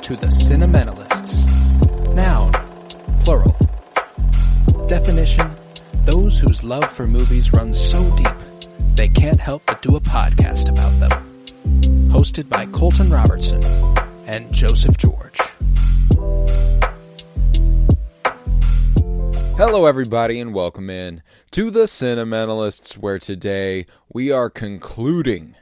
to the Cinementalists. Noun, plural. Definition, those whose love for movies runs so deep, they can't help but do a podcast about them. Hosted by Colton Robertson and Joseph George. Hello everybody and welcome in to the Cinementalists, where today we are concluding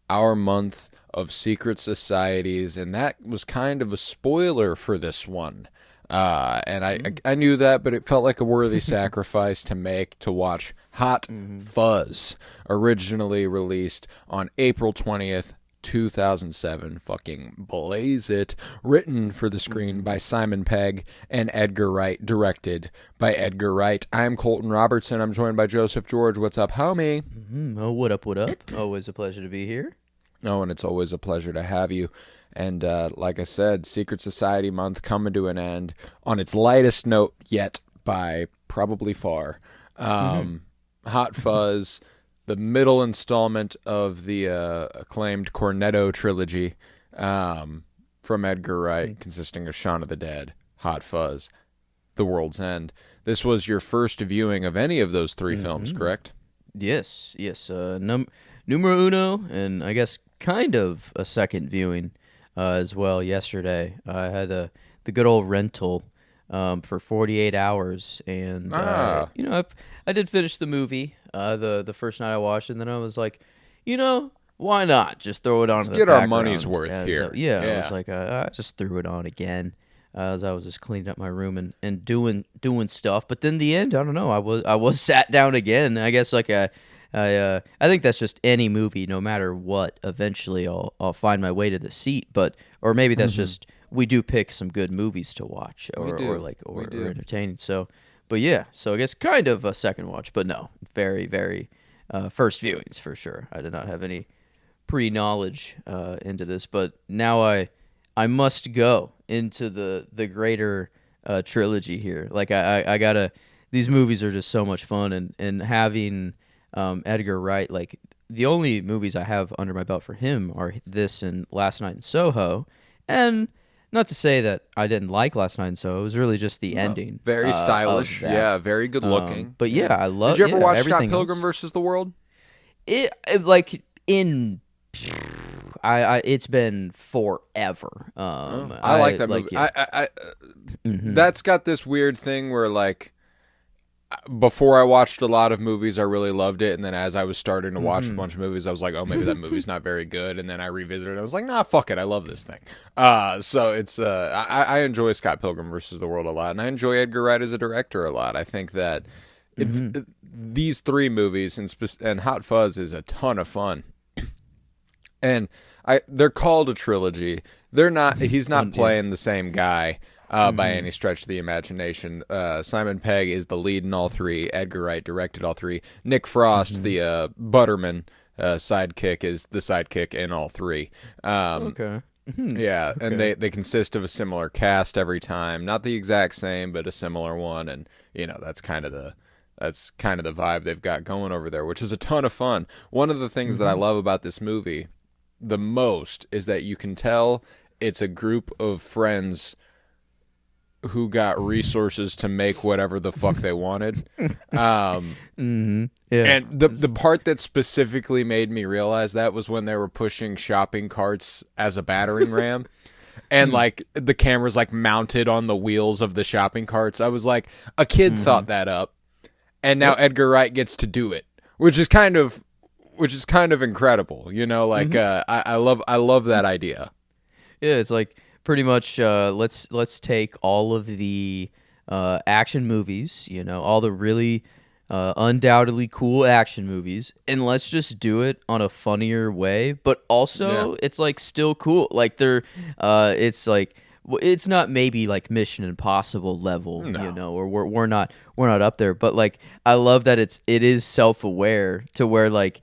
our month of secret societies, and that was kind of a spoiler for this one. And I knew that, but it felt like a worthy sacrifice to make to watch Hot Fuzz, originally released on April 20th, 2007. Fucking blaze it. Written for the screen by Simon Pegg and Edgar Wright. Directed by Edgar Wright. I'm Colton Robertson. I'm joined by Joseph George. What's up, homie? Oh, what up, what up? Always a pleasure to be here. Oh, and it's always a pleasure to have you. And like I said, Secret Society Month coming to an end on its lightest note yet by probably far. Hot Fuzz, the middle installment of the acclaimed Cornetto trilogy from Edgar Wright, consisting of Shaun of the Dead, Hot Fuzz, The World's End. This was your first viewing of any of those three films, correct? Yes. Numero uno, and I guess kind of a second viewing as well yesterday. I had the good old rental for 48 hours, and I did finish the movie the first night I watched it, and then I was like, why not just throw it on? Let's the get our background. money's worth here. I was like, I just threw it on again as I was just cleaning up my room and doing stuff. But then the end, I don't know, I was sat down again. I guess I think that's just any movie, no matter what. Eventually, I'll find my way to the seat, or maybe that's just we do pick some good movies to watch, or entertaining. So I guess kind of a second watch, but no, very, very first viewings for sure. I did not have any pre-knowledge into this, but now I must go into the greater trilogy here. Like I gotta. These movies are just so much fun, and having Edgar Wright, like the only movies I have under my belt for him are this and Last Night in Soho. And not to say that I didn't like Last Night in Soho, it was really just the ending. Very stylish, very good looking. But I love. Did you ever watch everything Scott Pilgrim else. versus the World? It's been forever. I like that movie. That's got this weird thing where like, before I watched a lot of movies, I really loved it, and then as I was starting to watch a bunch of movies, I was like, oh, maybe that movie's not very good, and then I revisited it, and I was like, nah, fuck it, I love this thing. So it's, I enjoy Scott Pilgrim versus the World a lot, and I enjoy Edgar Wright as a director a lot. I think that these three movies, and Hot Fuzz is a ton of fun, and they're called a trilogy. He's not playing the same guy by any stretch of the imagination. Simon Pegg is the lead in all three. Edgar Wright directed all three. Nick Frost, the Butterman sidekick, is the sidekick in all three. Okay. Yeah, and Okay. they consist of a similar cast every time. Not the exact same, but a similar one. And that's kind of the vibe they've got going over there, which is a ton of fun. One of the things that I love about this movie the most is that you can tell it's a group of friends who got resources to make whatever the fuck they wanted. Yeah. And the part that specifically made me realize that was when they were pushing shopping carts as a battering ram. And like the camera's like mounted on the wheels of the shopping carts. I was like, a kid thought that up, and now Edgar Wright gets to do it, which is kind of incredible. I love that idea. Yeah, it's like pretty much let's take all of the action movies, all the really undoubtedly cool action movies, and let's just do it on a funnier way, but also it's like still cool. Like it's like it's not maybe like Mission Impossible level, or we're not up there, but like I love that it is self-aware to where like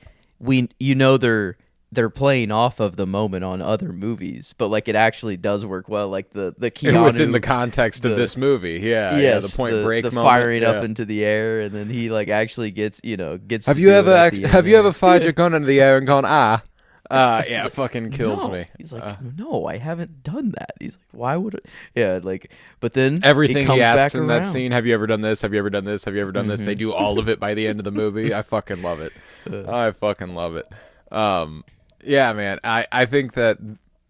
they're playing off of the moment on other movies, but like it actually does work well. Like the Keanu within the context of this movie, the Point Break the moment, firing up into the air, and then he like actually gets. Have you ever fired your gun into the air and gone Yeah, fucking kills me. He's like, no, I haven't done that. He's like, why would it? Yeah, like, but then everything he asks in around. that scene, have you ever done this? Have you ever done this? Have you ever done this? They do all of it by the end of the movie. I fucking love it. I fucking love it. Yeah, man. I think that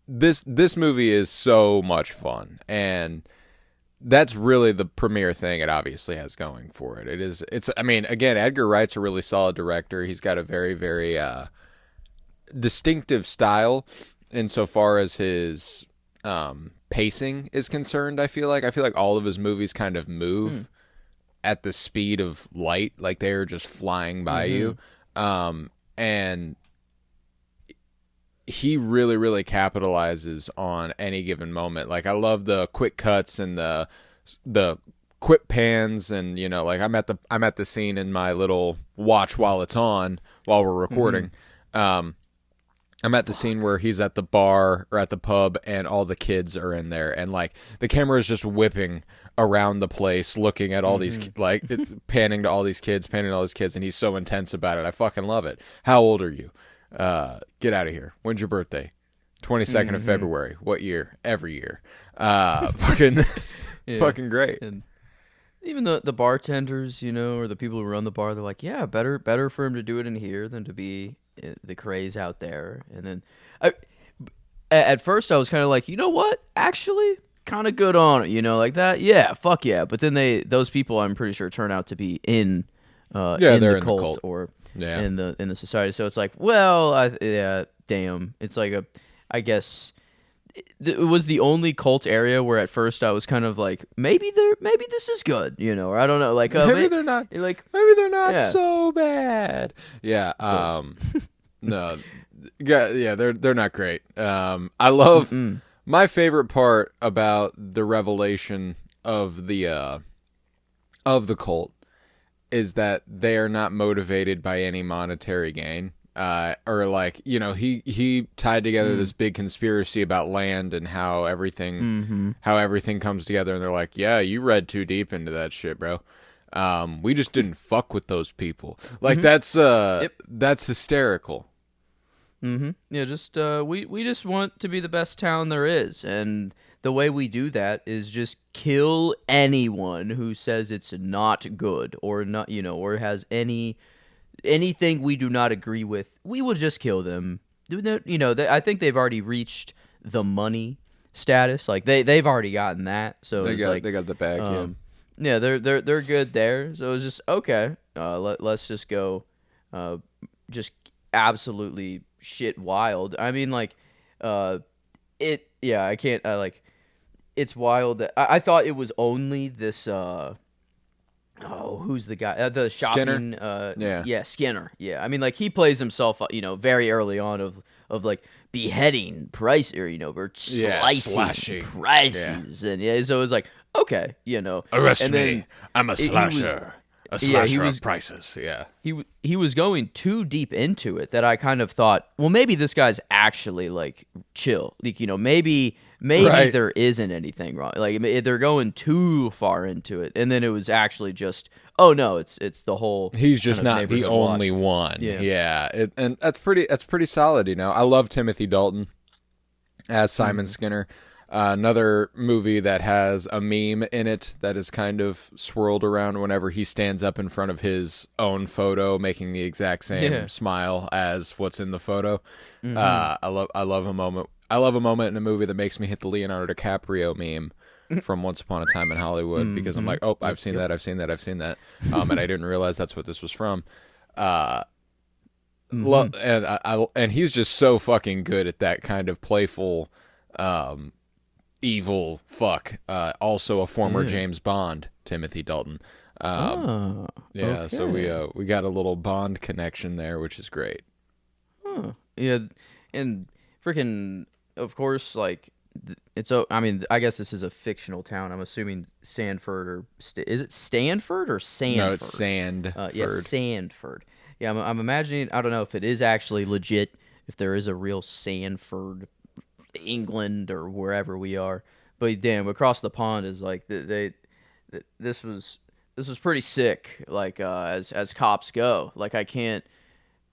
this movie is so much fun, and that's really the premier thing it obviously has going for it. I mean, again, Edgar Wright's a really solid director. He's got a very, very distinctive style insofar as his pacing is concerned. I feel like all of his movies kind of move at the speed of light, like they're just flying by you. And he really, really capitalizes on any given moment. Like, I love the quick cuts and the quick pans, and like I'm at the scene in my little watch while it's on while we're recording. I'm at the scene where he's at the bar or at the pub, and all the kids are in there, and like the camera is just whipping around the place, looking at all these panning to all these kids, and he's so intense about it. I fucking love it. How old are you? Get out of here. When's your birthday? 22nd of February. What year? Every year. Fucking great. And even the bartenders, or the people who run the bar, they're like, yeah, better for him to do it in here than to be the craze out there. And then at first I was kind of like, you know what? Actually, kind of good on it, like that. Yeah, fuck yeah. But then those people, I'm pretty sure, turn out to be in the cult or in the society. So it's like, well, damn. It's like I guess it was the only cult area where at first I was kind of like, maybe this is good, or I don't know, like maybe they're not so bad. Yeah. No. Yeah, they're not great. I love my favorite part about the revelation of the cult is that they are not motivated by any monetary gain. Or like, he tied together this big conspiracy about land and how everything comes together, and they're like, yeah, you read too deep into that shit, bro. We just didn't fuck with those people. Like, that's hysterical. Yeah, just we just want to be the best town there is, and the way we do that is just kill anyone who says it's not good or not, or has anything we do not agree with. We will just kill them. I think they've already reached the money status. Like they've already gotten that. So they got the bag. Yeah, they're good there. So it's just okay. Let's just go, just absolutely shit wild. I mean, like, I can't. It's wild that I thought it was only this. Who's the guy? The shopping. Skinner? Skinner. Yeah, I mean, like, he plays himself, very early on of like beheading price, or or slicing prices, and so it was like, okay, arrest and me. I'm a slasher. A slasher of prices. Yeah. He was going too deep into it that I kind of thought, well, maybe this guy's actually like chill. Like, maybe right. There isn't anything wrong. Like, they're going too far into it, and then it was actually just, oh no, it's the whole. He's just not the only one. Yeah. And that's pretty solid. I love Timothy Dalton as Simon Skinner. Another movie that has a meme in it that is kind of swirled around whenever he stands up in front of his own photo, making the exact same smile as what's in the photo. I love a moment. I love a moment in a movie that makes me hit the Leonardo DiCaprio meme from Once Upon a Time in Hollywood, because I'm like, oh, I've seen that. And I didn't realize that's what this was from. And he's just so fucking good at that kind of playful, evil fuck. Also a former James Bond, Timothy Dalton. Okay. So we got a little Bond connection there, which is great. Yeah, and freaking, of course, like, I mean, I guess this is a fictional town. I'm assuming Sanford, or is it Stanford or Sandford? No, it's Sandford. Sandford. Yeah, I'm imagining. I don't know if it is actually legit, if there is a real Sanford, England, or wherever we are. But damn, across the pond is like this was pretty sick. Like, as cops go, like, I can't.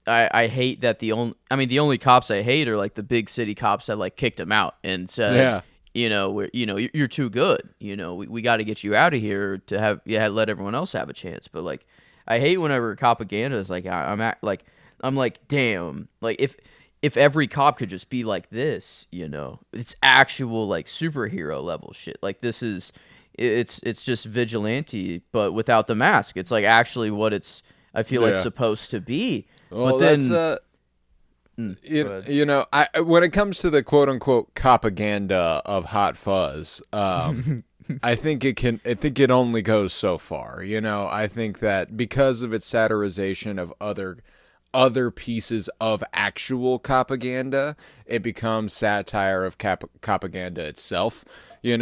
I hate that the only cops I hate are like the big city cops that like kicked him out and said, you're too good. We got to get you out of here to let everyone else have a chance. But like, I hate whenever propaganda is like, I'm like, damn, like if every cop could just be like this, it's actual like superhero level shit. Like this is, it's just vigilante, but without the mask. It's like actually what I feel like supposed to be. Well, but then, that's when it comes to the quote unquote propaganda of Hot Fuzz, I think it only goes so far. I think that because of its satirization of other pieces of actual propaganda, it becomes satire of propaganda itself. It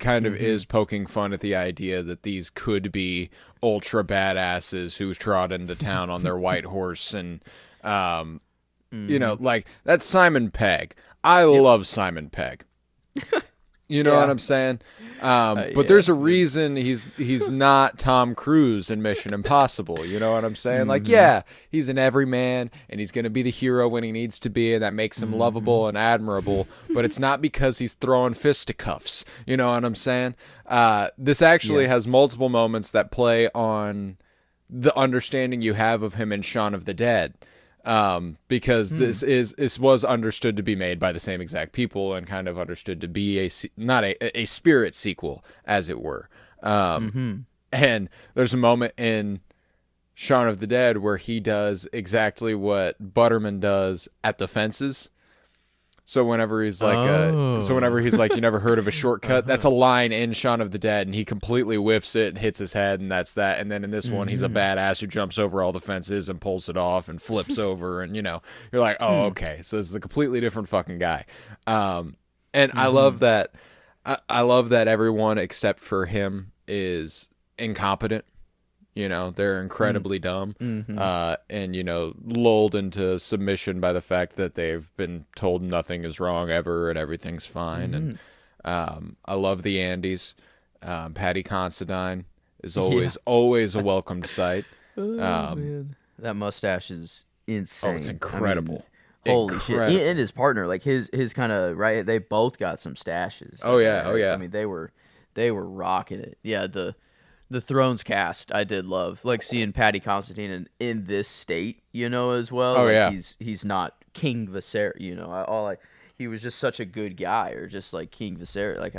kind of is poking fun at the idea that these could be ultra badasses who trot into town on their white horse and, like that's Simon Pegg. I love Simon Pegg. You know what I'm saying? But there's a reason he's not Tom Cruise in Mission Impossible. You know what I'm saying? Like, he's an everyman, and he's going to be the hero when he needs to be, and that makes him lovable and admirable. But it's not because he's throwing fisticuffs. You know what I'm saying? This actually has multiple moments that play on the understanding you have of him in Shaun of the Dead. Because this was understood to be made by the same exact people and kind of understood to be not a spirit sequel, as it were. And there's a moment in Shaun of the Dead where he does exactly what Butterman does at the fences. So whenever he's like, you never heard of a shortcut? That's a line in Shaun of the Dead, and he completely whiffs it and hits his head, and that's that. And then in this one, he's a badass who jumps over all the fences and pulls it off and flips over, and you're like, oh, okay, so this is a completely different fucking guy. And I love that. I love that everyone except for him is incompetent. They're incredibly dumb, and, lulled into submission by the fact that they've been told nothing is wrong ever and everything's fine. And I love the Andes. Patty Considine is always a welcomed sight. Man. That mustache is insane. Oh, it's incredible. Holy shit. And his partner, like his kind of, right, they both got some stashes. Oh, yeah. I mean, they were rocking it. Yeah, the Thrones cast, I did love, like seeing Paddy Considine in this state, as well. Oh, like, he's not King Viserys, he was just such a good guy, or just like King Viserys. Like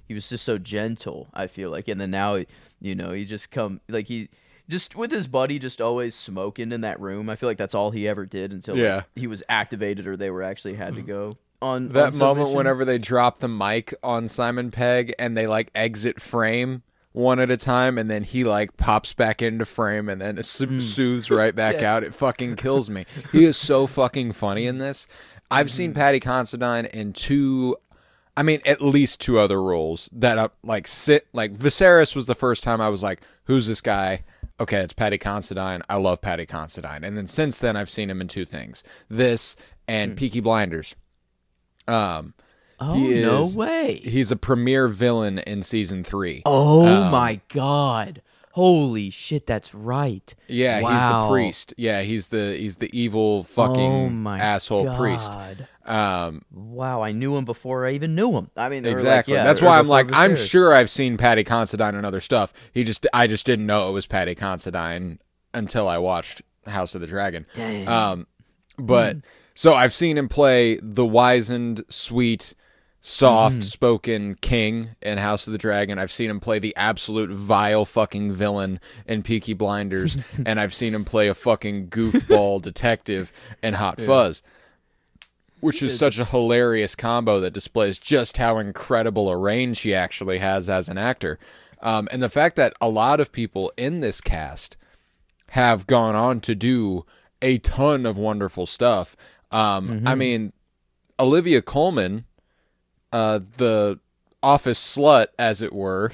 he was just so gentle, I feel like. And then now, he just he just with his buddy, just always smoking in that room. I feel like that's all he ever did until he was activated, or they were actually had to go. On moment whenever they drop the mic on Simon Pegg and they like exit frame one at a time, and then he like pops back into frame and then soothes right back out. It fucking kills me. He is so fucking funny in this. I've seen Paddy Considine in at least two other roles that Viserys was the first time I was like, who's this guy? Okay, it's Paddy Considine. I love Paddy Considine. And then since then I've seen him in two things. This and Peaky Blinders. No way. He's a premier villain in season 3. Oh my god. Holy shit, that's right. Yeah, wow. He's the priest. Yeah, he's the evil fucking asshole priest. Wow, I knew him before I even knew him. I mean, exactly. That's why I'm like, I'm sure I've seen Paddy Considine and other stuff. I just didn't know it was Paddy Considine until I watched House of the Dragon. Dang. So I've seen him play the wizened, sweet, soft-spoken king in House of the Dragon. I've seen him play the absolute vile fucking villain in Peaky Blinders, and I've seen him play a fucking goofball detective in Hot Fuzz, which is such a hilarious combo that displays just how incredible a range he actually has as an actor. And the fact that a lot of people in this cast have gone on to do a ton of wonderful stuff. I mean, Olivia Colman, the office slut, as it were,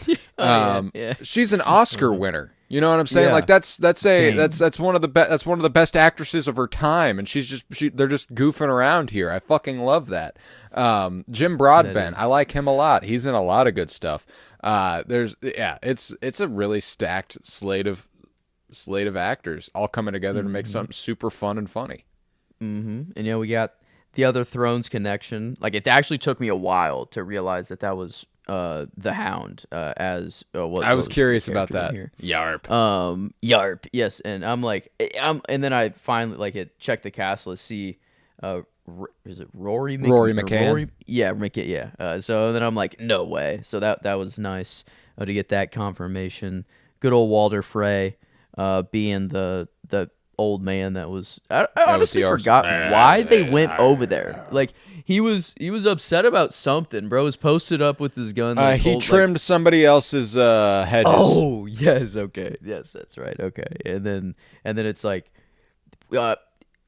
she's an Oscar winner. You know what I'm saying? Like that's one of the best actresses of her time, and they're just goofing around here. I fucking love that. Jim Broadbent, I like him a lot. He's in a lot of good stuff. It's a really stacked slate of slate of actors all coming together to make something super fun and funny. And we got the other Thrones connection. Like, it actually took me a while to realize that was the Hound. I was curious about that. Yarp. Yarp. Yes, and I'm like, and then I finally checked the cast list, see, is it Rory McCann? Rory McCann. So then I'm like, no way. So that was nice to get that confirmation. Good old Walder Frey, being the old man that was. I honestly forgot why they went over there. Like, he was upset about something. Bro was posted up with his gun. He trimmed somebody else's hedges. Oh yes, okay, yes, that's right. Okay, and then it's like,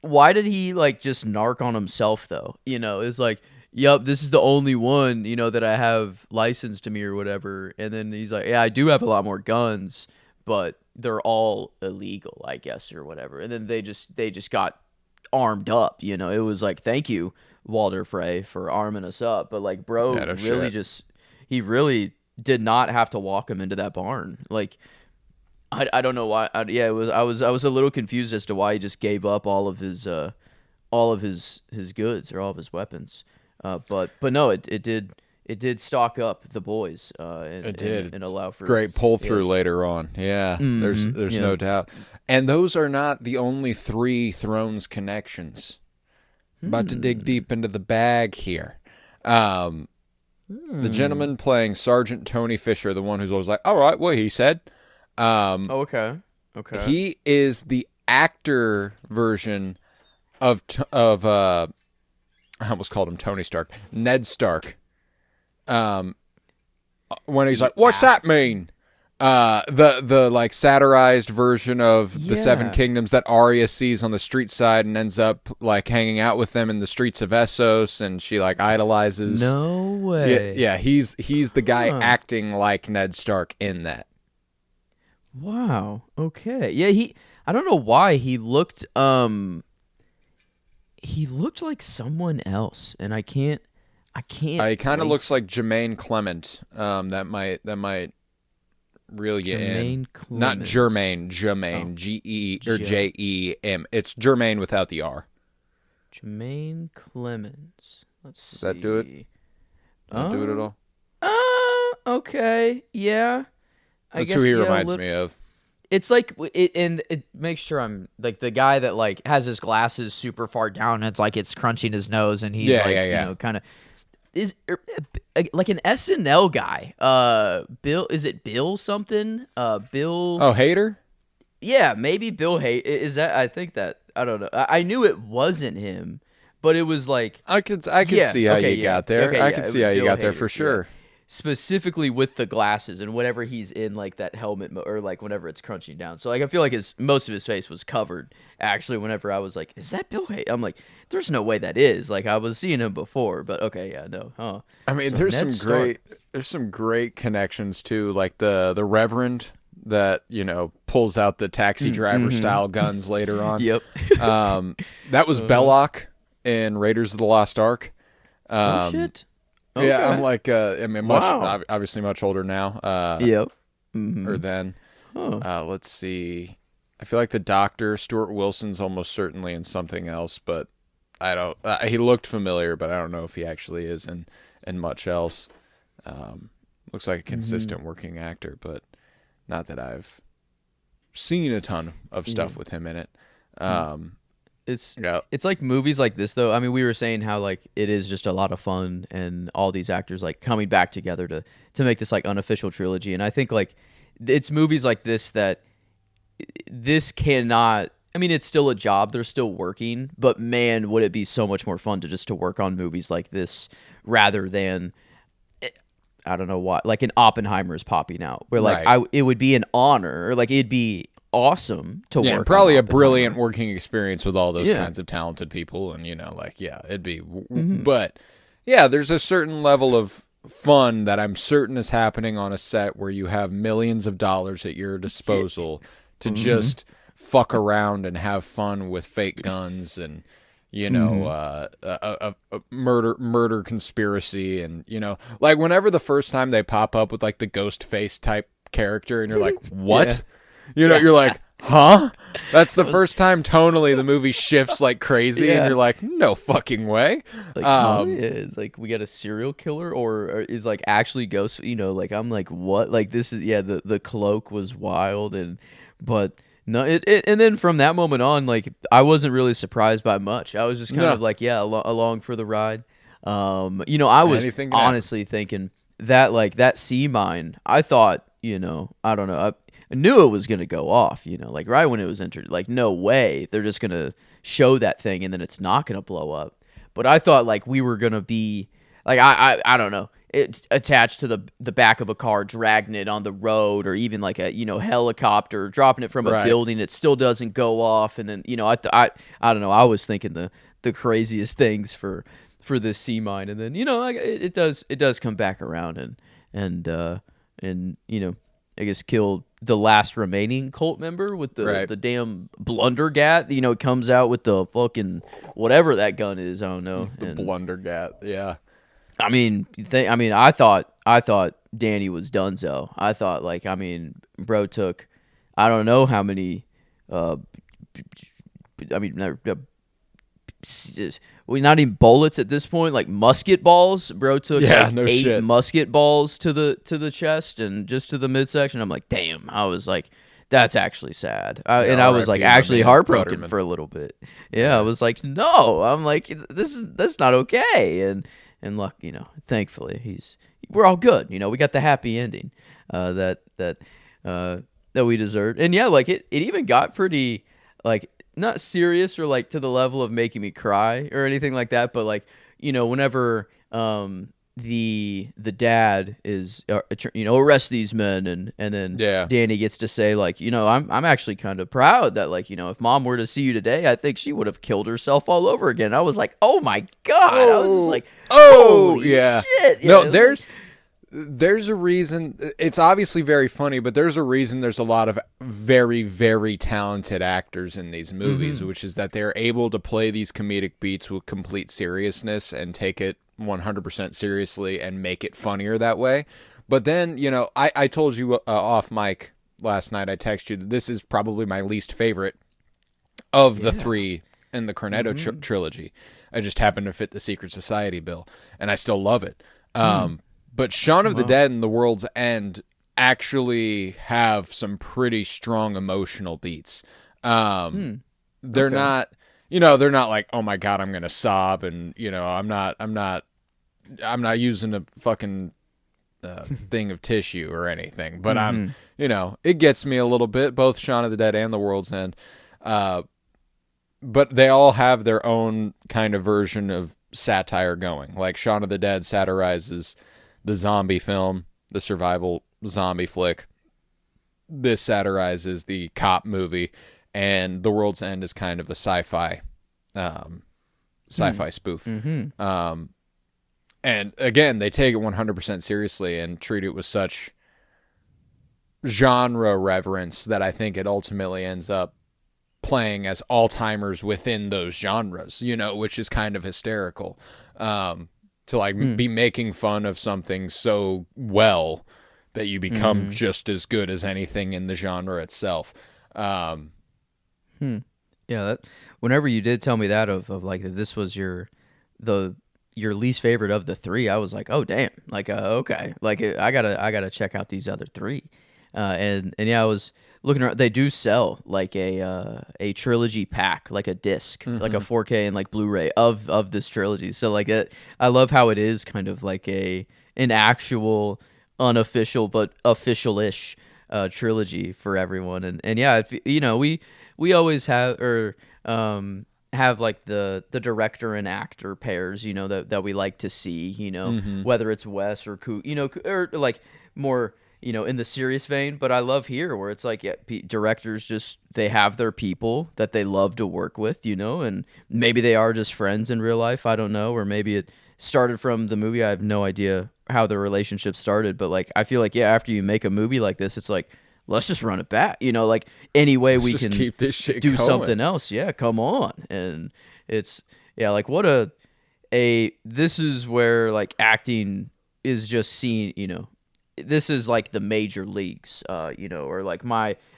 why did he just narc on himself though? It's like, yep, this is the only one that I have licensed to me or whatever. And then he's like, yeah, I do have a lot more guns, but they're all illegal, I guess, or whatever. And then they just got armed up. It was like, thank you, Walder Frey, for arming us up. But bro, he really did not have to walk him into that barn. Like, I don't know why. I was a little confused as to why he just gave up all of his goods or all of his weapons. But no, it did stock up the boys. It did and allow for great pull through later on. Yeah, there's no doubt. And those are not the only 3 Thrones connections. About to dig deep into the bag here. The gentleman playing Sergeant Tony Fisher, the one who's always like, all right, what he said. Okay. He is the actor version of I almost called him Tony Stark, Ned Stark. When he's like, "What's that mean?" The satirized version of the Seven Kingdoms that Arya sees on the street side and ends up hanging out with them in the streets of Essos, and she idolizes. No way. Yeah, he's the guy acting like Ned Stark in that. Wow. Okay. Yeah, I don't know why he looked like someone else, and I can't. He kind of looks like Jermaine Clement. That might reel you in. Not Jermaine, G-E or J-E-M. It's Jermaine without the R. Jermaine Clemens. Let's see. Does that do it? Not do it at all? Okay. Yeah. That's who he reminds me of. It's it makes sure I'm the guy that has his glasses super far down. And it's crunching his nose, and he's kind of is like an SNL guy. Bill, is it Bill something? Bill. Oh, Hader. Yeah, maybe Bill Hader. Is that? I think that I don't know. I knew it wasn't him, but it was I could see how you got there. Okay, I could see how you got there for sure. Yeah. Specifically with the glasses and whatever he's in that helmet or whenever it's crunching down. So I feel like most of his face was covered actually whenever I was like, is that Bill Hader? I'm like, there's no way that is. I was seeing him before, but okay, yeah, no. Huh. I mean, so there's some great connections too, the Reverend that, pulls out the taxi driver style guns later on. Yep. That was Belloc in Raiders of the Lost Ark. Oh shit. Okay. Yeah, I'm obviously much older now. Yep. Or then. Let's see. I feel like the Doctor, Stuart Wilson's almost certainly in something else, but I don't. He looked familiar, but I don't know if he actually is in much else. Looks like a consistent working actor, but not that I've seen a ton of stuff with him in it. It's like movies like this though. I mean, we were saying how it is just a lot of fun and all these actors coming back together to make this unofficial trilogy. And I think it's movies like this that this cannot. I mean, it's still a job. They're still working, but man, would it be so much more fun to work on movies like this rather than I don't know what an Oppenheimer is popping out where right. it would be an honor or it'd be awesome to work. Probably a brilliant working experience with all those kinds of talented people, and it'd be. But yeah, there's a certain level of fun that I'm certain is happening on a set where you have millions of dollars at your disposal to just fuck around and have fun with fake guns and a murder conspiracy, and whenever the first time they pop up with the ghost face type character, and you're like, what? You're like, huh? That's the first time tonally the movie shifts like crazy, and you're like, no fucking way. Like, it's like we got a serial killer, or is like actually ghost. Like I'm like, what? Like this is The cloak was wild, but no, and then from that moment on, like I wasn't really surprised by much. I was just kind of like, along for the ride. I was honestly thinking that like that sea mine. I thought, I don't know. I knew it was gonna go off. Like right when it was entered. Like no way they're just gonna show that thing and then it's not gonna blow up. But I thought like we were gonna be like I don't know. It's attached to the back of a car, dragging it on the road, or even like a helicopter, dropping it from a building. It still doesn't go off, and then I don't know. I was thinking the craziest things for this sea mine, and then it does come back around and I guess killed the last remaining cult member with the damn Blundergat. It comes out with the fucking whatever that gun is. I don't know. The Blundergat, yeah. I mean, I thought Danny was donezo. I thought bro took, I don't know how many. Not even bullets at this point, like musket balls. Bro took 8 musket balls to the chest and just to the midsection. I'm like, damn. I was like, that's actually sad. And I was like actually heartbroken for a little bit. Yeah, I was like, no. I'm like, that's not okay. And luck, thankfully we're all good. We got the happy ending that we deserved. And yeah, like it even got pretty like not serious or like to the level of making me cry or anything like that, but like whenever the dad is arrest these men and then Danny gets to say like I'm actually kind of proud that like if mom were to see you today, I think she would have killed herself all over again. I was like, oh my god. I was just like, shit. No, there's a reason. It's obviously very funny, but there's a reason there's a lot of very, very talented actors in these movies, which is that they're able to play these comedic beats with complete seriousness and take it 100% seriously and make it funnier that way. But then, I told you off mic last night, I texted you that this is probably my least favorite of the 3 in the Cornetto trilogy. I just happened to fit the Secret Society bill, and I still love it. But Shaun of the Dead and The World's End actually have some pretty strong emotional beats. They're not, they're not like, oh my god, I'm gonna sob, and I'm not using a fucking thing of tissue or anything. But I'm, it gets me a little bit. Both Shaun of the Dead and The World's End, but they all have their own kind of version of satire going. Like Shaun of the Dead satirizes the zombie film, the survival zombie flick. This satirizes the cop movie, and The World's End is kind of a sci-fi spoof. And again, they take it 100% seriously and treat it with such genre reverence that I think it ultimately ends up playing as all-timers within those genres, which is kind of hysterical. To like be making fun of something so well that you become just as good as anything in the genre itself. Yeah, whenever you did tell me that of like that this was your least favorite of the 3, I was like, oh damn, like okay, like I gotta check out these other 3. And yeah, I was looking around. They do sell like a trilogy pack, like a disc, like a 4K and like Blu-ray of this trilogy. So like I love how it is kind of like an actual unofficial but official-ish trilogy for everyone. And yeah, we always have have like the director and actor pairs, that we like to see, whether it's Wes or or like more in the serious vein. But I love here where it's like, directors just, they have their people that they love to work with, and maybe they are just friends in real life. I don't know. Or maybe it started from the movie. I have no idea how the relationship started, but like, I feel like, after you make a movie like this, it's like, let's just run it back, like any way we can keep this shit do going. Something else. Yeah. Come on. And it's, like what this is where like acting is just seen, this is like the major leagues, or like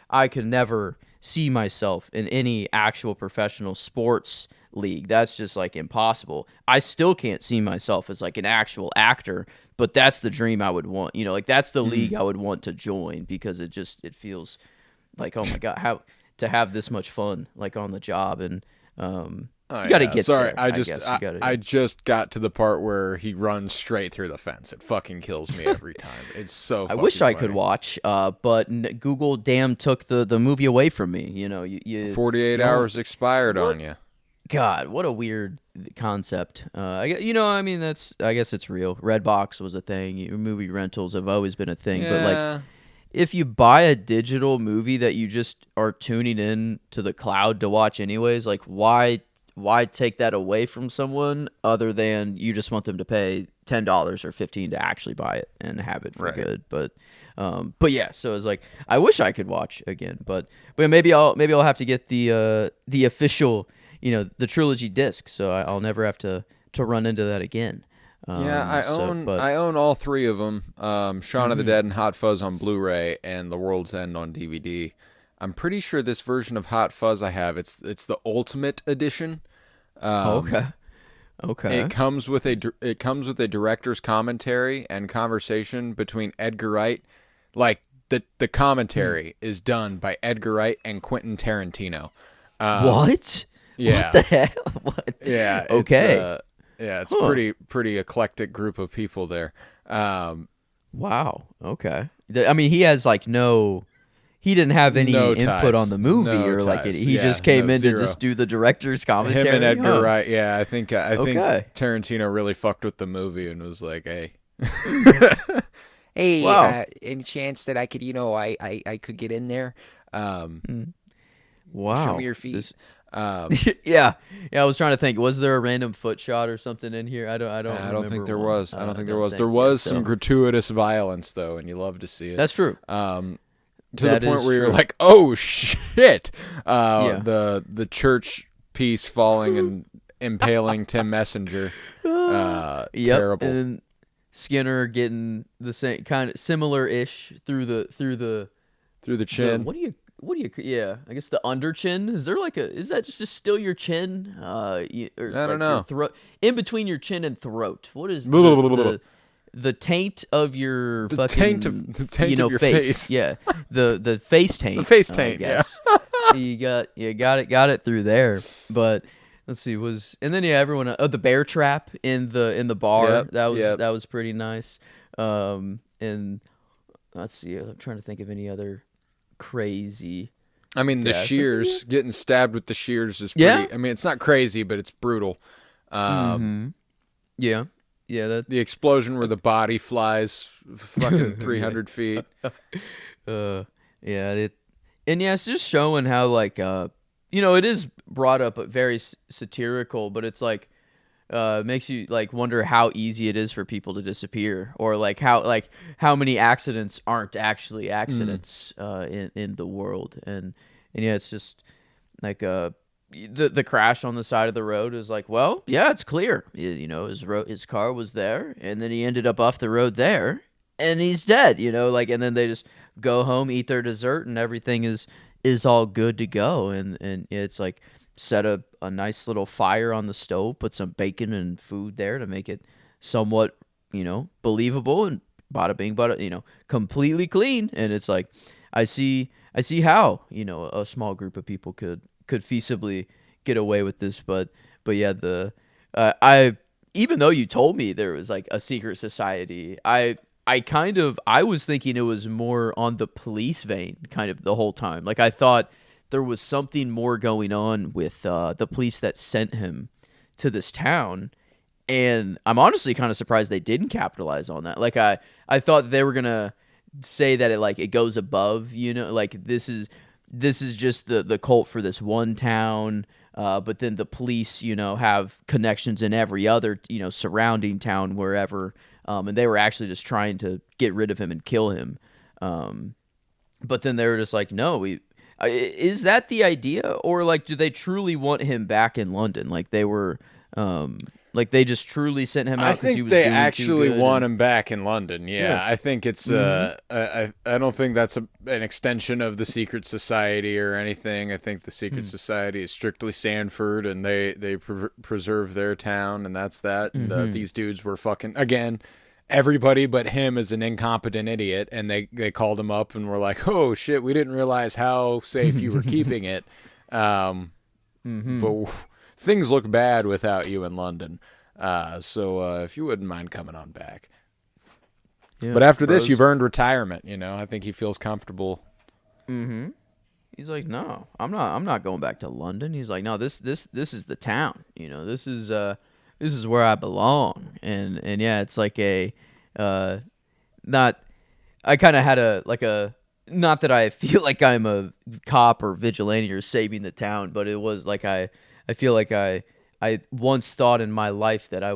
I could never see myself in any actual professional sports league. That's just like impossible. I still can't see myself as like an actual actor, but that's the dream I would want. Like that's the league I would want to join, because it feels like, oh my God, how to have this much fun like on the job. And you got to get sorry, there. I just got to the part where he runs straight through the fence. It fucking kills me every time. It's so I wish funny. I could watch, but Google took the movie away from me. You 48 hours expired on you. God, what a weird concept. I guess it's real. Redbox was a thing. Movie rentals have always been a thing. Yeah. But like, if you buy a digital movie that you just are tuning in to the cloud to watch anyways, like why take that away from someone other than you just want them to pay $10 or $15 to actually buy it and have it for good. But yeah, so it's like, I wish I could watch again, but maybe I'll have to get the official, the trilogy disc, so I'll never have to run into that again. I own all three of them. Shaun of the Dead and Hot Fuzz on Blu-ray, and The World's End on DVD. I'm pretty sure this version of Hot Fuzz I have, it's the Ultimate Edition. Okay. It comes with a director's commentary and conversation between Edgar Wright. Like the commentary is done by Edgar Wright and Quentin Tarantino. What? Yeah. What the hell? What? Yeah. Okay. It's pretty eclectic group of people there. Wow. Okay. I mean, he has like he didn't have any input on the movie, or like he just came in to just do the director's commentary. Him and Edgar Wright, yeah. I think Tarantino really fucked with the movie and was like, "Hey, hey, wow. Any chance that I could, I could get in there? Wow, show me your feet." yeah. I was trying to think. Was there a random foot shot or something in here? I don't think there was. There was some gratuitous violence though, and you love to see it. That's true. To the point where you're like, oh shit! The church piece falling and impaling Tim Messenger. Terrible. And then Skinner getting the same kind of similar-ish through the chin. What do you? Yeah, I guess the under chin. Is there like is that just still your chin? I don't know. Your throat, in between your chin and throat. What is the taint of your taint of your face. Yeah, the face taint. The face taint. Yeah. So you got it through there. But let's see, everyone the bear trap in the bar. Yep, that was pretty nice. And let's see, I'm trying to think of any other crazy. I mean, the shears, getting stabbed with the shears is pretty. Yeah. I mean, it's not crazy, but it's brutal. Yeah. Yeah, the explosion where the body flies fucking 300 feet. It's just showing how like it is brought up very satirical, but it's like makes you like wonder how easy it is for people to disappear, or like how many accidents aren't actually accidents in the world, and it's just like the crash on the side of the road is like, well, yeah, it's clear. His car was there, and then he ended up off the road there, and he's dead. And then they just go home, eat their dessert, and everything is all good to go. And it's like set a nice little fire on the stove, put some bacon and food there to make it somewhat believable, and bada bing, completely clean. And it's like I see how a small group of people could feasibly get away with this, but yeah, I even though you told me there was like a secret society, I was thinking it was more on the police vein kind of the whole time. Like I thought there was something more going on with the police that sent him to this town, and I'm honestly kind of surprised they didn't capitalize on that. Like I thought they were gonna say that it goes above, like this is just the cult for this one town, but then the police, have connections in every other, surrounding town wherever, and they were actually just trying to get rid of him and kill him. But then they were just like, no, is that the idea? Or like, do they truly want him back in London? Like they were, Like they just truly sent him out. I think they actually want him back in London. Yeah. I think it's. I don't think that's an extension of the secret society or anything. I think the secret society is strictly Sanford, and they preserve their town, and that's that. And these dudes were fucking again. Everybody but him is an incompetent idiot, and they called him up and were like, "Oh shit, we didn't realize how safe you were keeping it." But things look bad without you in London. So if you wouldn't mind coming on back. Yeah, but after this, you've earned retirement. I think he feels comfortable. He's like, no, I'm not going back to London. He's like, no, this is the town. This is where I belong. And yeah, it's like I kind of had not that I feel like I'm a cop or vigilante or saving the town, but it was like I feel like I once thought in my life that I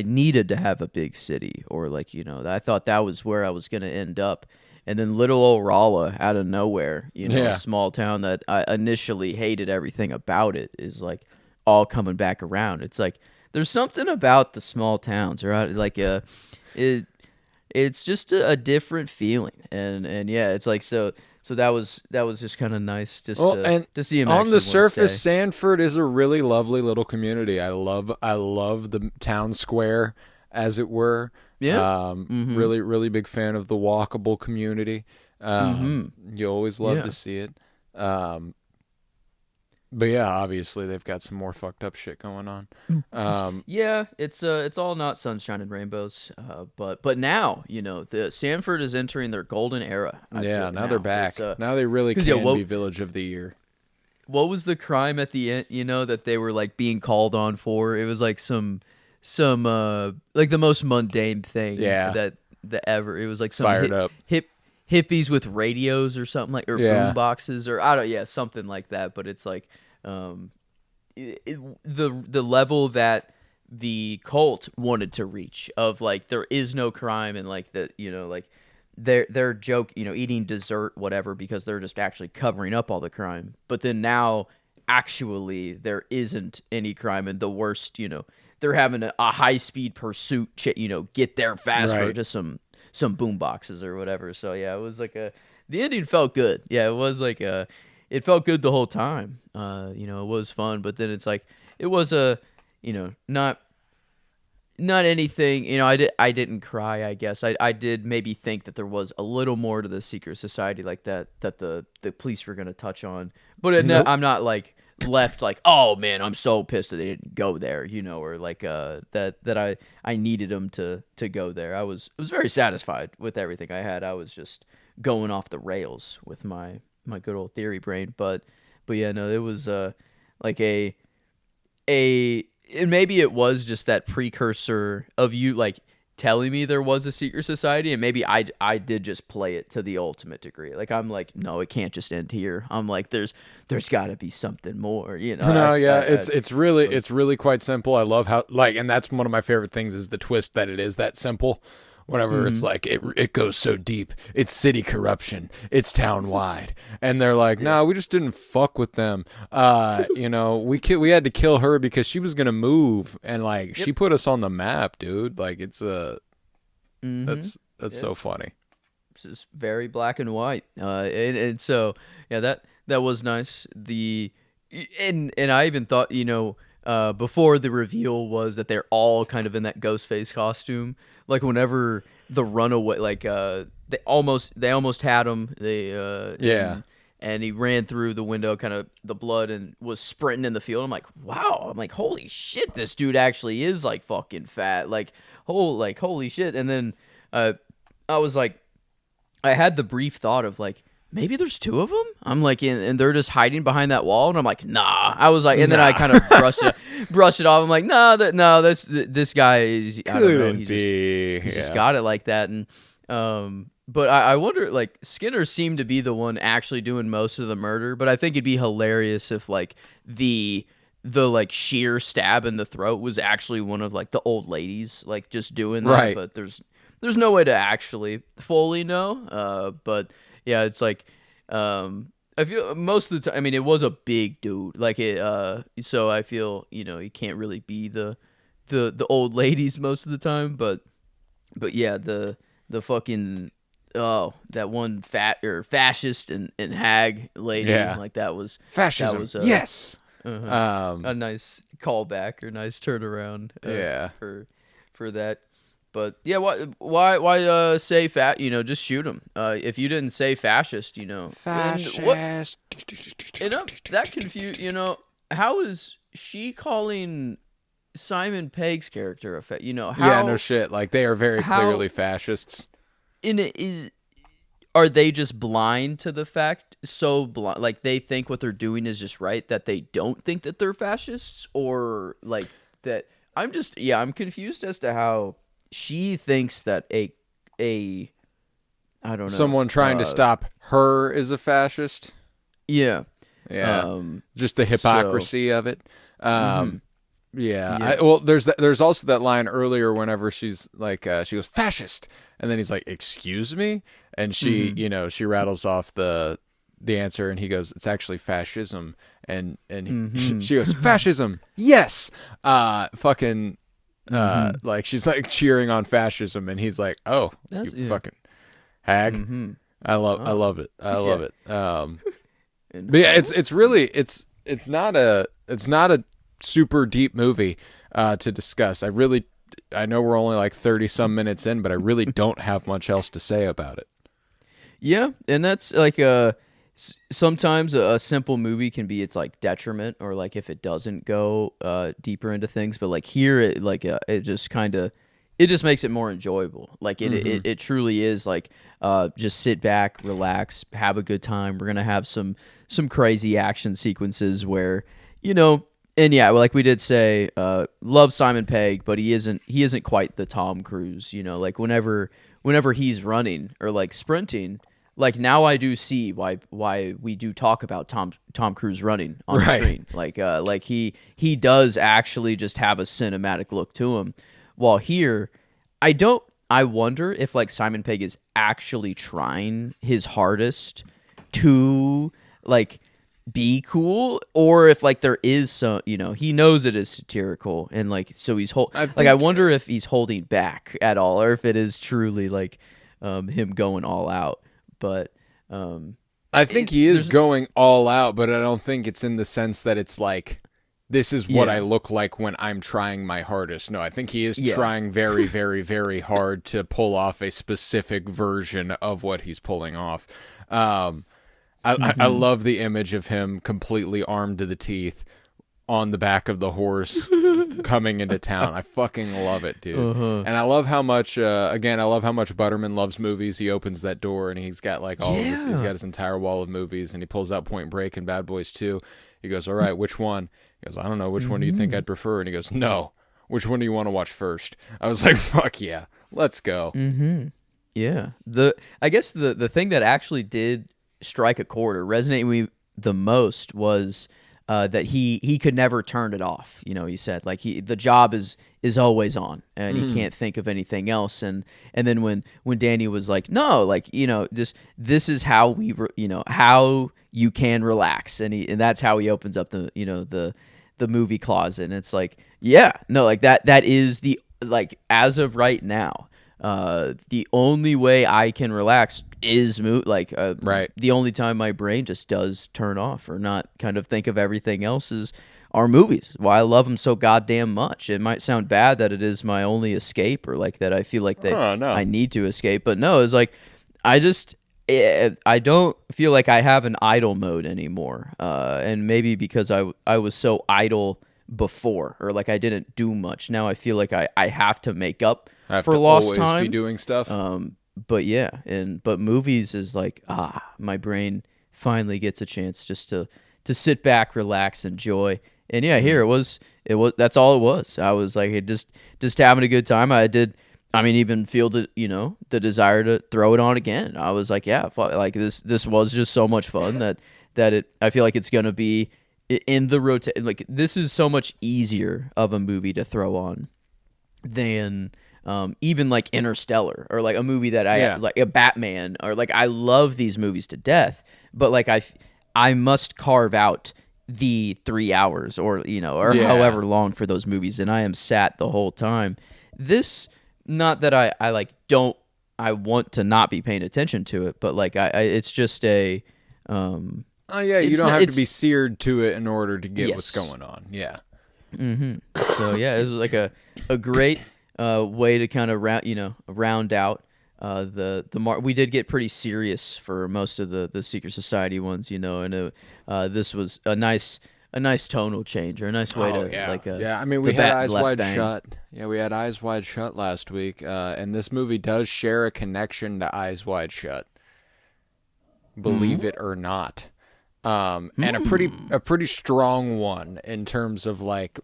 needed to have a big city, or I thought that was where I was going to end up. And then little old Rolla out of nowhere, a small town that I initially hated everything about it, is like all coming back around. It's like there's something about the small towns, right? Like it's just a different feeling, and yeah, it's like so that was just kind of nice to see him. On the surface, Sanford is a really lovely little community. I love the town square, as it were. Yeah. Really, really big fan of the walkable community. You always love to see it. But yeah, obviously they've got some more fucked up shit going on. Yeah, it's all not sunshine and rainbows. But now, the Sanford is entering their golden era. Now they're back. Now they really can be Village of the Year. What was the crime at the end? That they were like being called on for? It was like some like the most mundane thing. That ever. It was like some fired up hippies with radios or something like, or boom boxes, or I don't, something like that. But it's like the level that the cult wanted to reach of like there is no crime, and like that, like their joke, eating dessert, whatever, because they're just actually covering up all the crime. But then now actually there isn't any crime, and the worst, they're having a high speed pursuit, get there fast for just some boom boxes or whatever. So yeah, it was like the ending felt good. Yeah, it was like it felt good the whole time. It was fun, but then it's like it was not anything. I didn't cry. I guess I did maybe think that there was a little more to the secret society like that the police were gonna touch on, but I'm not like left like, oh man, I'm so pissed that they didn't go there, or like that I needed them to go there. I was very satisfied with everything I had. I was just going off the rails with my good old theory brain, but yeah, no, it was like and maybe it was just that precursor of you like telling me there was a secret society, and maybe I did just play it to the ultimate degree. Like I'm like, no, it can't just end here. I'm like, there's got to be something more, No, it's really quite simple. I love how and that's one of my favorite things is the twist that it is that simple. Whenever it's like it goes so deep, it's city corruption, it's town wide, and they're like, no, we just didn't fuck with them. We had to kill her because she was gonna move, and like she put us on the map, dude. Like it's that's so funny. It's just very black and white, and so yeah, that was nice. And I even thought, before the reveal was that they're all kind of in that Ghostface costume. Like whenever the runaway, like they almost had him. And he ran through the window, kind of the blood, and was sprinting in the field. I'm like, wow. I'm like, holy shit, this dude actually is like fucking fat. Like holy shit. And then I was like, I had the brief thought of like, maybe there's two of them. I'm like, and they're just hiding behind that wall. And I'm like, nah. I was like, and then I kind of brushed it off. I'm like, this guy is. I don't know. He just got it like that. And but I wonder, like Skinner seemed to be the one actually doing most of the murder. But I think it'd be hilarious if like the like sheer stab in the throat was actually one of like the old ladies like just doing that. Right. But there's no way to actually fully know. But yeah, it's like I feel most of the time. I mean, it was a big dude, like it. So I feel he can't really be the the old ladies most of the time, but yeah, the fucking that one fascist and hag lady, like that was fascism. That was, yes, a nice callback or nice turnaround. For that. But yeah, why say fat? Just shoot him. If you didn't say fascist, fascist. That confused. How is she calling Simon Pegg's character a fat? How? No shit. Like they are very clearly fascists. Are they just blind to the fact? So blind, like they think what they're doing is just right, that they don't think that they're fascists, or like that. I'm confused as to how she thinks that I don't know, someone trying to stop her is a fascist. Yeah. Just the hypocrisy of it. There's also that line earlier whenever she's like, she goes, fascist, and then he's like, excuse me, and she, she rattles off the answer, and he goes, it's actually fascism, and she goes, fascism, yes, like she's like cheering on fascism, and he's like, oh, you fucking hag. I love it. I love it. But yeah, it's really it's not a super deep movie to discuss. I know we're only like 30 some minutes in, but I really don't have much else to say about it. Yeah, and that's like sometimes a simple movie can be its like detriment, or like if it doesn't go deeper into things. But like here, it just makes it more enjoyable. Like it truly is like just sit back, relax, have a good time. We're gonna have some crazy action sequences where and yeah, like we did say, love Simon Pegg, but he isn't quite the Tom Cruise. Like whenever he's running or like sprinting. Like now I do see why we do talk about Tom Cruise running on screen. Like he does actually just have a cinematic look to him. While here, I wonder if like Simon Pegg is actually trying his hardest to like be cool, or if like there is some, he knows it is satirical, and like so he's I wonder if he's holding back at all, or if it is truly like him going all out. But I think he is going all out, but I don't think it's in the sense that it's like, this is what I look like when I'm trying my hardest. No, I think he is trying very, very, very hard to pull off a specific version of what he's pulling off. I love the image of him completely armed to the teeth on the back of the horse coming into town. I fucking love it, dude. And I love how much Butterman loves movies. He opens that door and he's got like all of this, he's got his entire wall of movies, and he pulls out Point Break and Bad Boys 2. He goes, all right, which one? He goes, I don't know, which one do you think I'd prefer? And he goes, no, which one do you want to watch first? I was like, fuck yeah, let's go. Yeah. I guess the thing that actually did strike a chord or resonate with me the most was that he could never turn it off. He said like the job is always on, and he can't think of anything else. And then when Danny was like, no, like just this is how we how you can relax, and that's how he opens up the movie closet, and it's like like that is the like as of right now. The only way I can relax is right. The only time my brain just does turn off or not kind of think of everything else is our movies. Why I love them so goddamn much. It might sound bad that it is my only escape, or like that I feel like I need to escape, but no, it's like I don't feel like I have an idle mode anymore. And maybe because I was so idle before, or like I didn't do much. Now I feel like I have to make up for lost time. Be doing stuff. But movies is like my brain finally gets a chance just to sit back, relax, enjoy. And here it was that's all it was. I was like just having a good time. Even feel the desire to throw it on again. I was like, like this was just so much fun that I feel like it's gonna be in the rotation. Like this is so much easier of a movie to throw on than even like Interstellar, or like a movie that I like a Batman, or like I love these movies to death, but like I must carve out the 3 hours or however long for those movies, and I am sat the whole time. This, not that I want to not be paying attention to it, but like it's just a you don't have to be seared to it in order to get what's going on. Yeah. So yeah, it was like a great way to kind of round out we did get pretty serious for most of the Secret Society ones, and this was a nice tonal change, or a nice way I mean, we had Eyes Wide Shut. Yeah, we had Eyes Wide Shut last week, and this movie does share a connection to Eyes Wide Shut. Believe it or not. And a pretty strong one in terms of like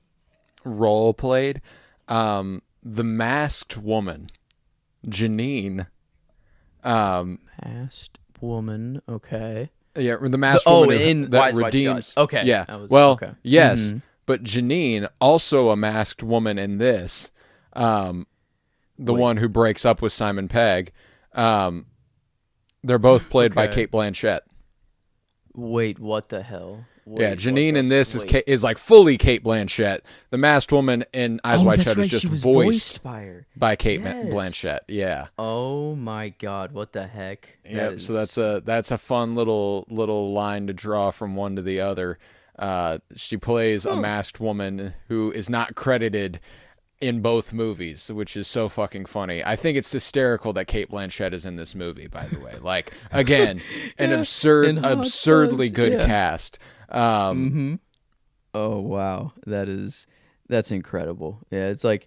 role played. The masked woman, Janine. Masked woman, okay. Yeah, the masked woman in that Eyes redeems. Wide Shut. Okay. Yeah. Yes, but Janine, also a masked woman in this, the one who breaks up with Simon Pegg. They're both played by Cate Blanchett. Wait, what the hell? Janine in this is like fully Cate Blanchett. The masked woman in Eyes Wide Shut is just voiced by Cate Blanchett. Yeah. Oh my God! What the heck? So that's a fun little line to draw from one to the other. She plays a masked woman who is not credited in both movies, which is so fucking funny. I think it's hysterical that Cate Blanchett is in this movie, by the way. Like, again, an absurdly good cast. Oh, wow. That's incredible. Yeah, it's like,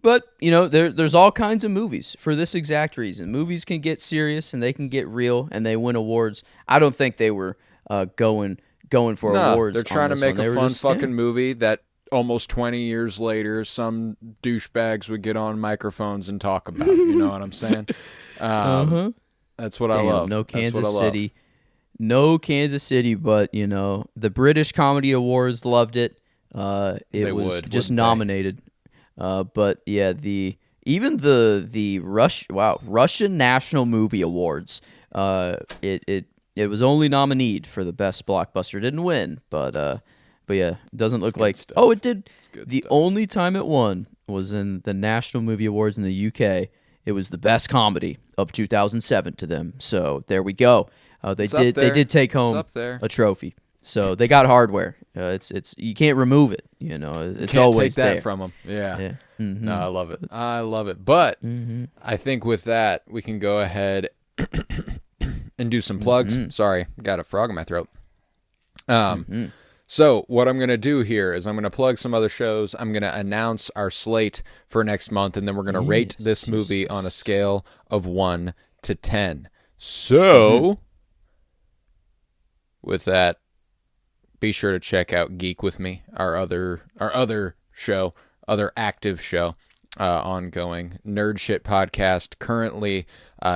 but, there's all kinds of movies for this exact reason. Movies can get serious and they can get real and they win awards. I don't think they were going for awards. They're trying to make a fun fucking movie that almost 20 years later, some douchebags would get on microphones and talk about. You know what I'm saying? That's what I love. No Kansas City, but the British Comedy Awards loved it. It was just nominated. But yeah, the Russian National Movie Awards. It was only nominated for the best blockbuster. Didn't win, but yeah, it doesn't look like stuff. Oh, it did. The stuff. Only time it won was in the National Movie Awards in the UK. It was the best comedy of 2007 to them. So there we go. They did take home a trophy. So they got hardware. It's you can't remove it. It's always take there. That from them. Yeah. Mm-hmm. No, I love it. But I think with that we can go ahead and do some plugs. Sorry, got a frog in my throat. So what I'm going to do here is I'm going to plug some other shows. I'm going to announce our slate for next month, and then we're going to rate this movie on a scale of 1 to 10. So, with that, be sure to check out Geek With Me, our other active show, ongoing Nerd Shit podcast. Currently,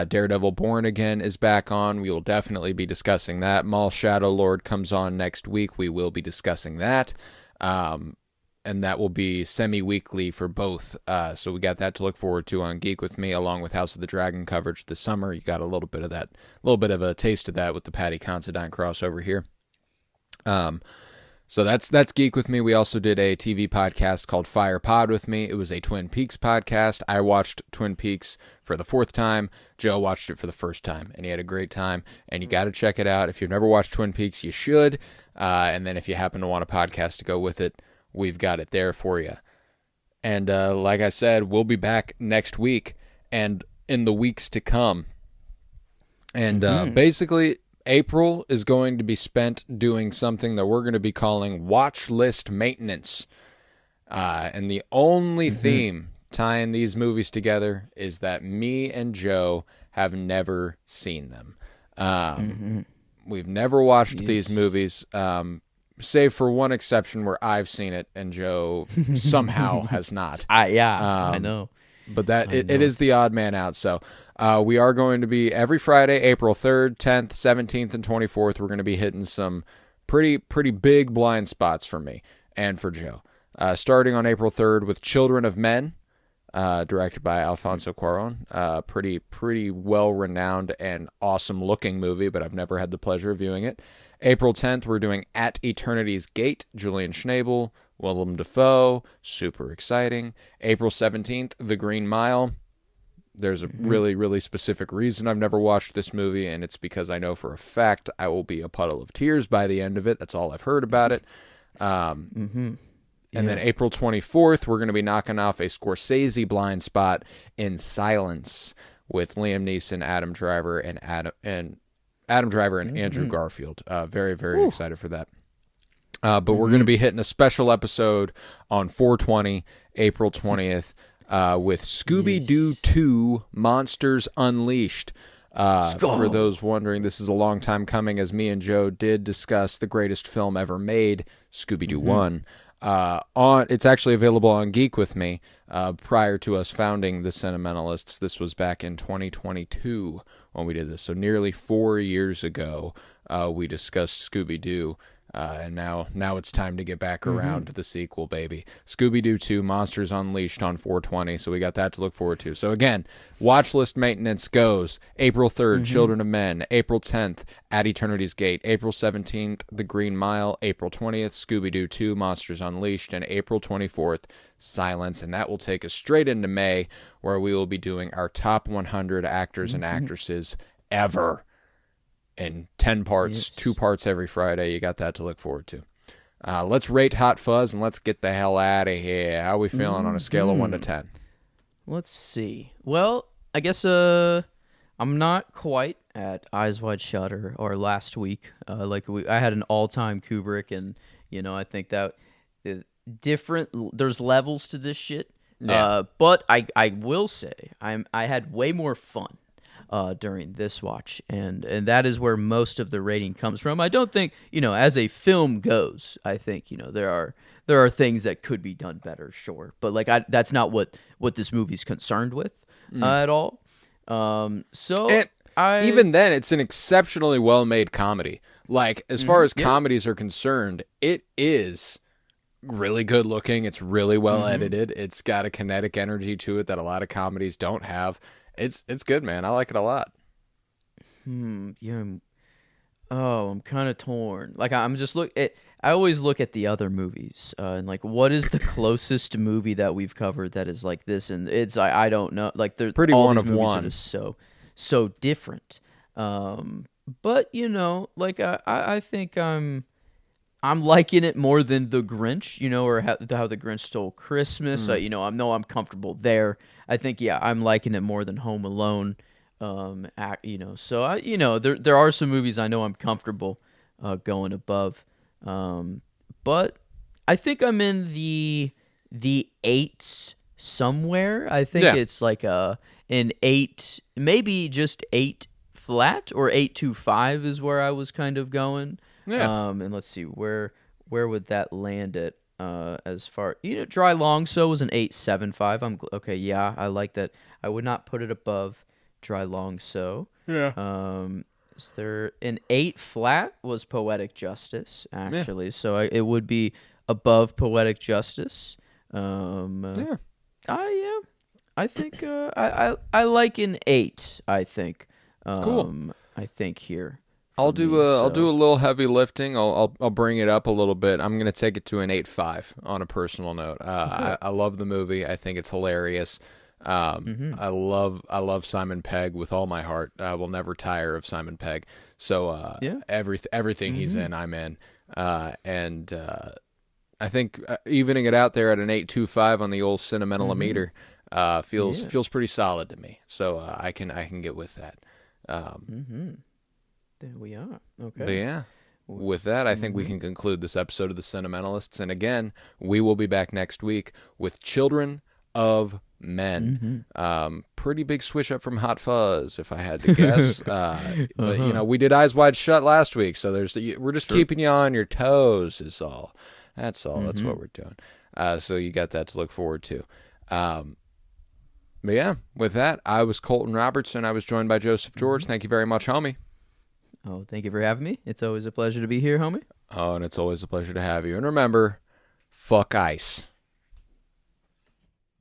Daredevil Born Again is back on. We will definitely be discussing that. Maul Shadow Lord comes on next week. We will be discussing that. And that will be semi-weekly for both. So we got that to look forward to on Geek With Me, along with House of the Dragon coverage this summer. You got a little bit of a taste of that with the Patty Considine crossover here. So that's Geek With Me. We also did a TV podcast called Fire Pod With Me. It was a Twin Peaks podcast. I watched Twin Peaks for the 4th time. Joe watched it for the 1st time, and he had a great time. And you got to check it out. If you've never watched Twin Peaks, you should. And then if you happen to want a podcast to go with it, we've got it there for you. And like I said, we'll be back next week and in the weeks to come. And basically, April is going to be spent doing something that we're going to be calling watch list maintenance. And the only theme tying these movies together is that me and Joe have never seen them. We've never watched these movies, save for one exception where I've seen it and Joe somehow has not. I know. But it is the odd man out, so... we are going to be every Friday, April 3rd, 10th, 17th, and 24th. We're going to be hitting some pretty big blind spots for me and for Joe. Starting on April 3rd with Children of Men. directed by Alfonso Cuarón. Pretty well-renowned and awesome-looking movie, but I've never had the pleasure of viewing it. April 10th, we're doing At Eternity's Gate, Julian Schnabel, Willem Dafoe, super exciting. April 17th, The Green Mile. There's a really, really specific reason I've never watched this movie, and it's because I know for a fact I will be a puddle of tears by the end of it. That's all I've heard about it. And then April 24th, we're going to be knocking off a Scorsese blind spot in Silence with Liam Neeson, Adam Driver, and Andrew Garfield. Very, very excited for that. But we're going to be hitting a special episode on 4/20, April 20th, with Scooby-Doo 2 Monsters Unleashed. For those wondering, this is a long time coming, as me and Joe did discuss the greatest film ever made, Scooby-Doo 1. It's actually available on Geek With Me. Prior to us founding the Sentimentalists, this was back in 2022 when we did this. So nearly 4 years ago, we discussed Scooby-Doo. And now it's time to get back around to the sequel, baby. Scooby-Doo 2, Monsters Unleashed on 4/20, so we got that to look forward to. So again, watch list maintenance goes April 3rd, Children of Men, April 10th, At Eternity's Gate, April 17th, The Green Mile, April 20th, Scooby-Doo 2, Monsters Unleashed, and April 24th, Silence. And that will take us straight into May, where we will be doing our top 100 actors and actresses ever. In 10 parts, 2 parts every Friday. You got that to look forward to. Let's rate Hot Fuzz and let's get the hell out of here. How are we feeling on a scale of 1 to 10? Let's see. Well, I guess I'm not quite at Eyes Wide Shut or last week. I had an all-time Kubrick, and I think that there's levels to this shit. Yeah. But I will say I had way more fun during this watch, and that is where most of the rating comes from. I don't think, as a film goes, I think, there are things that could be done better, sure, but that's not what this movie's concerned with at all. Even then, it's an exceptionally well-made comedy. As far as comedies are concerned, it is really good looking. It's really well edited. It's got a kinetic energy to it that a lot of comedies don't have. It's good, man. I like it a lot. Yeah. I'm kind of torn. I'm just I always look at the other movies and what is the closest movie that we've covered that is like this, and it's I don't know. They're pretty all one these of one. Are just so different. But I think I'm liking it more than The Grinch, or how The Grinch Stole Christmas. I know I'm comfortable there. I think, I'm liking it more than Home Alone. So there are some movies I know I'm comfortable going above. But I think I'm in the 8s somewhere. I think it's an 8, maybe just 8 flat, or 8.25 is where I was kind of going. Yeah. And let's see, where would that land at? As far Dry Long So was an 8.75. Okay. Yeah, I like that. I would not put it above Dry Long So. Yeah. Is there an 8 flat? Was Poetic Justice actually? Yeah. So it would be above Poetic Justice. I think I like an 8. I think. Cool. I think here. I'll do a little heavy lifting. I'll bring it up a little bit. I'm gonna take it to an 8.5 on a personal note. I love the movie. I think it's hilarious. I love Simon Pegg with all my heart. I will never tire of Simon Pegg. So everything he's in, I'm in. And I think evening it out there at an 8.25 on the old Cinementialometer feels pretty solid to me. So I can get with that. There we are. Okay. But yeah, with that, I think we can conclude this episode of The Sentimentalists. And again, we will be back next week with Children of Men. Pretty big switch up from Hot Fuzz, if I had to guess. But we did Eyes Wide Shut last week, so we're just keeping you on your toes. Is all. That's all. That's what we're doing. So you got that to look forward to. But yeah, with that, I was Colton Robertson. I was joined by Joseph George. Thank you very much, homie. Oh, thank you for having me. It's always a pleasure to be here, homie. Oh, and it's always a pleasure to have you. And remember, fuck ice.